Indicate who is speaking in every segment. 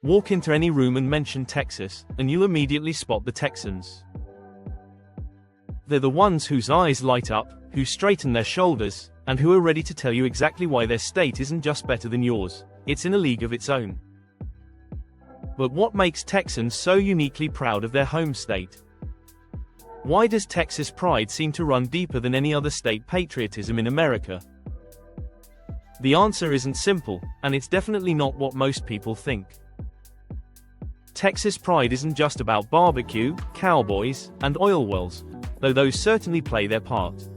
Speaker 1: Walk into any room and mention Texas, and you'll immediately spot the Texans. They're the ones whose eyes light up, who straighten their shoulders, and who are ready to tell you exactly why their state isn't just better than yours, it's in a league of its own. But what makes Texans so uniquely proud of their home state? Why does Texas pride seem to run deeper than any other state patriotism in America? The answer isn't simple, and it's definitely not what most people think. Texas pride isn't just about barbecue, cowboys, and oil wells, though those certainly play their part.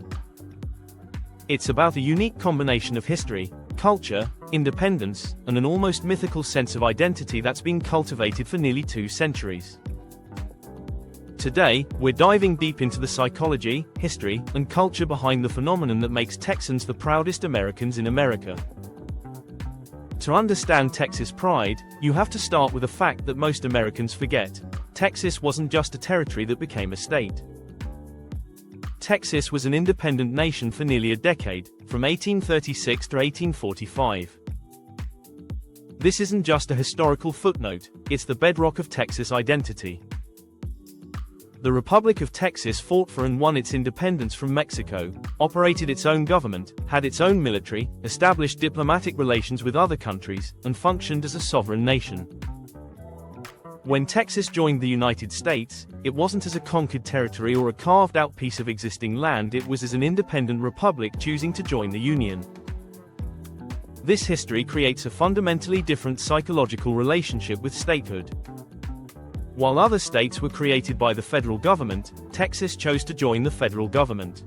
Speaker 1: It's about a unique combination of history, culture, independence, and an almost mythical sense of identity that's been cultivated for nearly 2 centuries. Today, we're diving deep into the psychology, history, and culture behind the phenomenon that makes Texans the proudest Americans in America. To understand Texas pride, you have to start with a fact that most Americans forget. Texas wasn't just a territory that became a state. Texas was an independent nation for nearly a decade, from 1836 to 1845. This isn't just a historical footnote, it's the bedrock of Texas identity. The Republic of Texas fought for and won its independence from Mexico, operated its own government, had its own military, established diplomatic relations with other countries, and functioned as a sovereign nation. When Texas joined the United States, it wasn't as a conquered territory or a carved-out piece of existing land, it was as an independent republic choosing to join the Union. This history creates a fundamentally different psychological relationship with statehood. While other states were created by the federal government, Texas chose to join the federal government.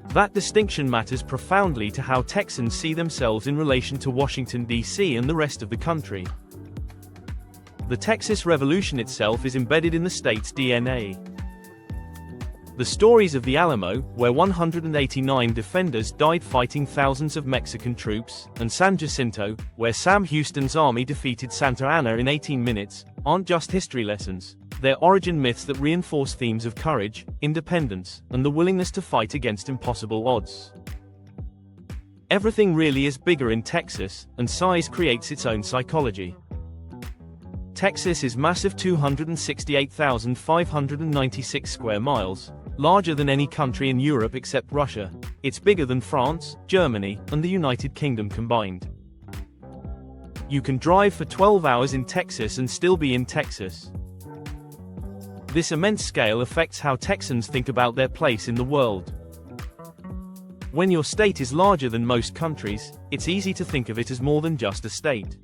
Speaker 1: That distinction matters profoundly to how Texans see themselves in relation to Washington, D.C. and the rest of the country. The Texas Revolution itself is embedded in the state's DNA. The stories of the Alamo, where 189 defenders died fighting thousands of Mexican troops, and San Jacinto, where Sam Houston's army defeated Santa Anna in 18 minutes, aren't just history lessons. They're origin myths that reinforce themes of courage, independence, and the willingness to fight against impossible odds. Everything really is bigger in Texas, and size creates its own psychology. Texas is massive, 268,596 square miles, larger than any country in Europe except Russia. It's bigger than France, Germany, and the United Kingdom combined. You can drive for 12 hours in Texas and still be in Texas. This immense scale affects how Texans think about their place in the world. When your state is larger than most countries, it's easy to think of it as more than just a state.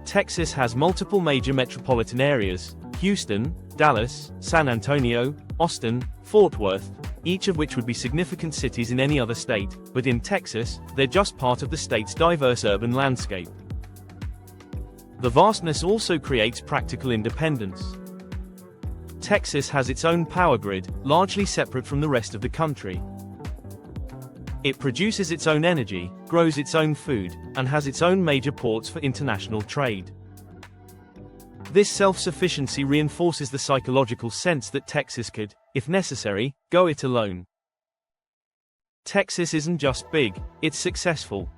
Speaker 1: Texas has multiple major metropolitan areas: Houston, Dallas, San Antonio, Austin, Fort Worth, each of which would be significant cities in any other state, but in Texas, they're just part of the state's diverse urban landscape. The vastness also creates practical independence. Texas has its own power grid, largely separate from the rest of the country. It produces its own energy, grows its own food, and has its own major ports for international trade. This self-sufficiency reinforces the psychological sense that Texas could, if necessary, go it alone. Texas isn't just big, it's successful.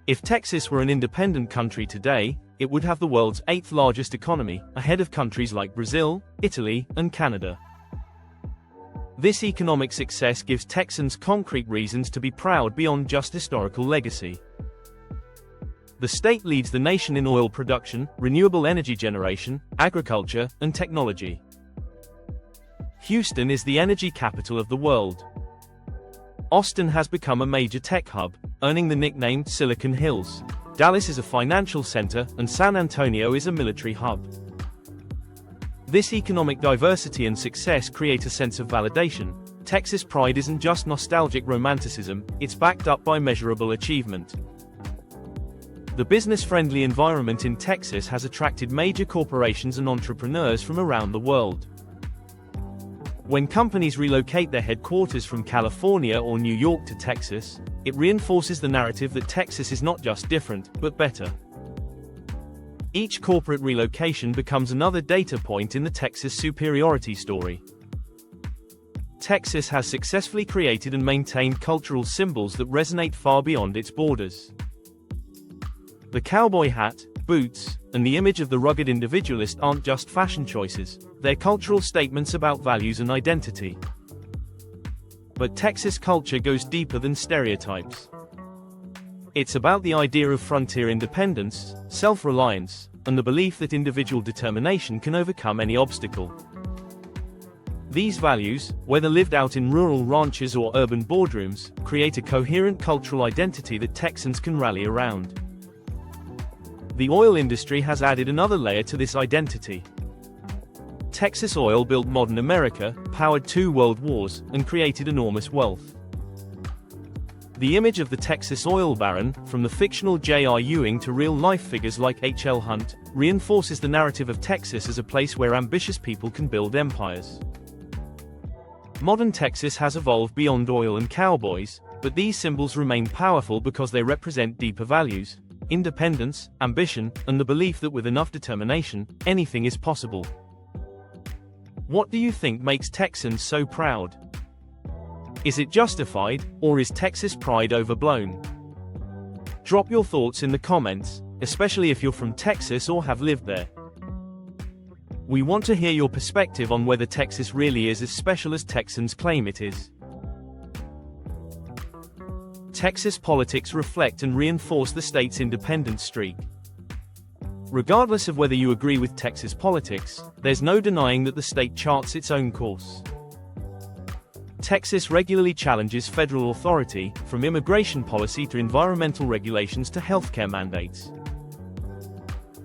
Speaker 1: If Texas were an independent country today, it would have the world's 8th largest economy, ahead of countries like Brazil, Italy, and Canada. This economic success gives Texans concrete reasons to be proud beyond just historical legacy. The state leads the nation in oil production, renewable energy generation, agriculture, and technology. Houston is the energy capital of the world. Austin has become a major tech hub, earning the nickname Silicon Hills. Dallas is a financial center, and San Antonio is a military hub. This economic diversity and success create a sense of validation. Texas pride isn't just nostalgic romanticism, it's backed up by measurable achievement. The business-friendly environment in Texas has attracted major corporations and entrepreneurs from around the world. When companies relocate their headquarters from California or New York to Texas, it reinforces the narrative that Texas is not just different, but better. Each corporate relocation becomes another data point in the Texas superiority story. Texas has successfully created and maintained cultural symbols that resonate far beyond its borders. The cowboy hat, boots, and the image of the rugged individualist aren't just fashion choices, they're cultural statements about values and identity. But Texas culture goes deeper than stereotypes. It's about the idea of frontier independence, self-reliance, and the belief that individual determination can overcome any obstacle. These values, whether lived out in rural ranches or urban boardrooms, create a coherent cultural identity that Texans can rally around. The oil industry has added another layer to this identity. Texas oil built modern America, powered 2 world wars, and created enormous wealth. The image of the Texas oil baron, from the fictional J.R. Ewing to real-life figures like H.L. Hunt, reinforces the narrative of Texas as a place where ambitious people can build empires. Modern Texas has evolved beyond oil and cowboys, but these symbols remain powerful because they represent deeper values: independence, ambition, and the belief that with enough determination, anything is possible. What do you think makes Texans so proud? Is it justified, or is Texas pride overblown? Drop your thoughts in the comments, especially if you're from Texas or have lived there. We want to hear your perspective on whether Texas really is as special as Texans claim it is. Texas politics reflect and reinforce the state's independence streak. Regardless of whether you agree with Texas politics, there's no denying that the state charts its own course. Texas regularly challenges federal authority, from immigration policy to environmental regulations to healthcare mandates.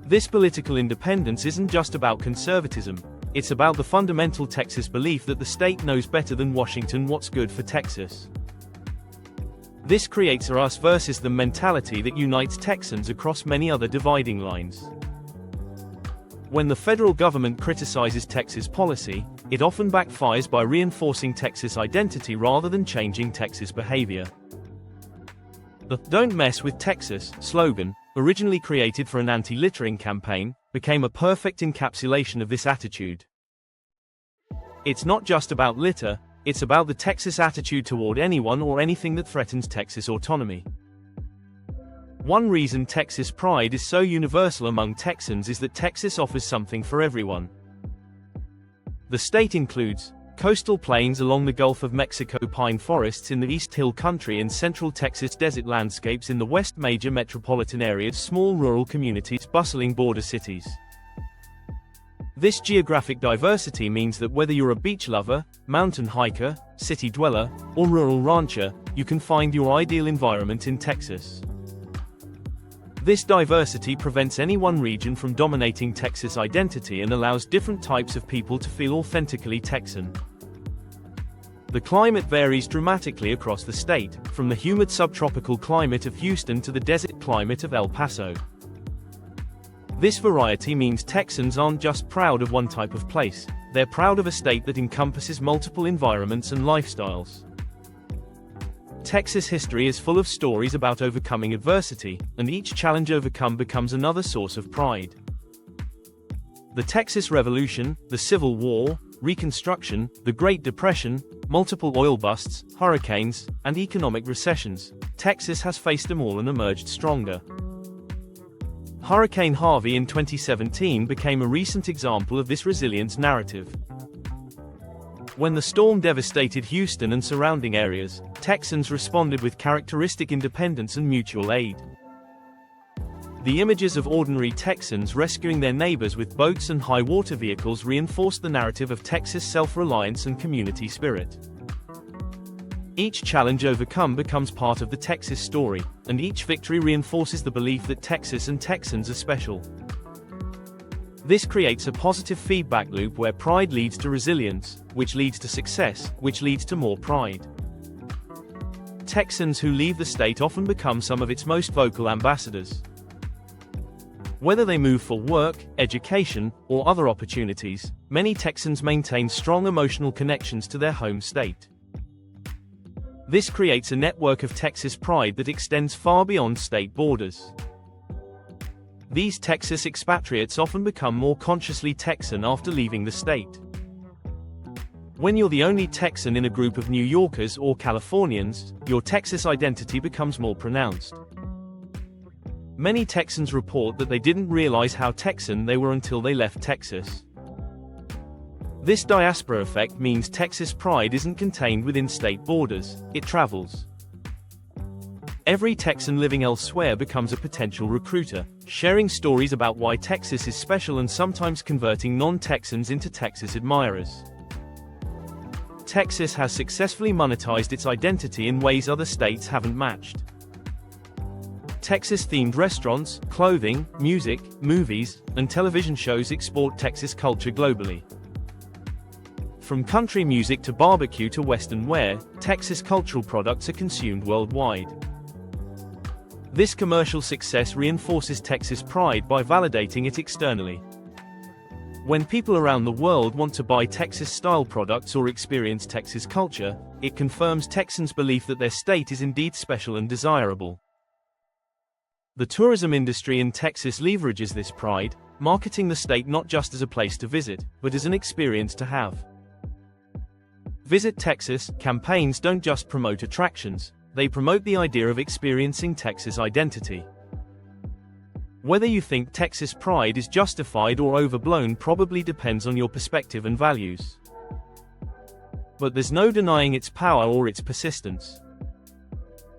Speaker 1: This political independence isn't just about conservatism, it's about the fundamental Texas belief that the state knows better than Washington what's good for Texas. This creates a us versus them mentality that unites Texans across many other dividing lines. When the federal government criticizes Texas policy, it often backfires by reinforcing Texas identity rather than changing Texas behavior. The "Don't Mess with Texas" slogan, originally created for an anti-littering campaign, became a perfect encapsulation of this attitude. It's not just about litter, it's about the Texas attitude toward anyone or anything that threatens Texas autonomy. One reason Texas pride is so universal among Texans is that Texas offers something for everyone. The state includes coastal plains along the Gulf of Mexico, pine forests in the East Hill Country and central Texas, desert landscapes in the west, major metropolitan areas, small rural communities, bustling border cities. This geographic diversity means that whether you're a beach lover, mountain hiker, city dweller, or rural rancher, you can find your ideal environment in Texas. This diversity prevents any one region from dominating Texas identity and allows different types of people to feel authentically Texan. The climate varies dramatically across the state, from the humid subtropical climate of Houston to the desert climate of El Paso. This variety means Texans aren't just proud of one type of place, they're proud of a state that encompasses multiple environments and lifestyles. Texas history is full of stories about overcoming adversity, and each challenge overcome becomes another source of pride. The Texas Revolution, the Civil War, Reconstruction, the Great Depression, multiple oil busts, hurricanes, and economic recessions, Texas has faced them all and emerged stronger. Hurricane Harvey in 2017 became a recent example of this resilience narrative. When the storm devastated Houston and surrounding areas, Texans responded with characteristic independence and mutual aid. The images of ordinary Texans rescuing their neighbors with boats and high-water vehicles reinforced the narrative of Texas self-reliance and community spirit. Each challenge overcome becomes part of the Texas story, and each victory reinforces the belief that Texas and Texans are special. This creates a positive feedback loop where pride leads to resilience, which leads to success, which leads to more pride. Texans who leave the state often become some of its most vocal ambassadors. Whether they move for work, education, or other opportunities, many Texans maintain strong emotional connections to their home state. This creates a network of Texas pride that extends far beyond state borders. These Texas expatriates often become more consciously Texan after leaving the state. When you're the only Texan in a group of New Yorkers or Californians, your Texas identity becomes more pronounced. Many Texans report that they didn't realize how Texan they were until they left Texas. This diaspora effect means Texas pride isn't contained within state borders, it travels. Every Texan living elsewhere becomes a potential recruiter, sharing stories about why Texas is special and sometimes converting non-Texans into Texas admirers. Texas has successfully monetized its identity in ways other states haven't matched. Texas-themed restaurants, clothing, music, movies, and television shows export Texas culture globally. From country music to barbecue to Western wear, Texas cultural products are consumed worldwide. This commercial success reinforces Texas pride by validating it externally. When people around the world want to buy Texas-style products or experience Texas culture, it confirms Texans' belief that their state is indeed special and desirable. The tourism industry in Texas leverages this pride, marketing the state not just as a place to visit, but as an experience to have. Visit Texas campaigns don't just promote attractions, they promote the idea of experiencing Texas identity. Whether you think Texas pride is justified or overblown probably depends on your perspective and values. But there's no denying its power or its persistence.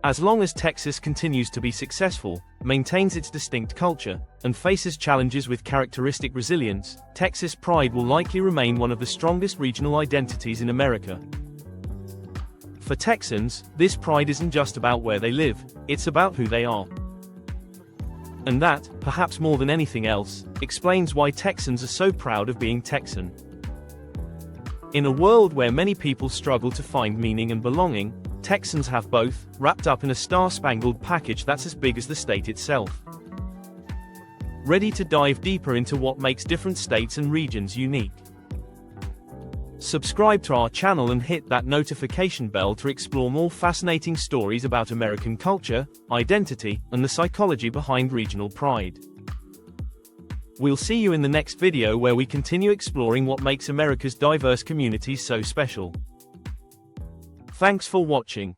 Speaker 1: As long as Texas continues to be successful, maintains its distinct culture, and faces challenges with characteristic resilience, Texas pride will likely remain one of the strongest regional identities in America. For Texans, this pride isn't just about where they live, it's about who they are. And that, perhaps more than anything else, explains why Texans are so proud of being Texan. In a world where many people struggle to find meaning and belonging, Texans have both, wrapped up in a star-spangled package that's as big as the state itself. Ready to dive deeper into what makes different states and regions unique? Subscribe to our channel and hit that notification bell to explore more fascinating stories about American culture, identity, and the psychology behind regional pride. We'll see you in the next video where we continue exploring what makes America's diverse communities so special. Thanks for watching.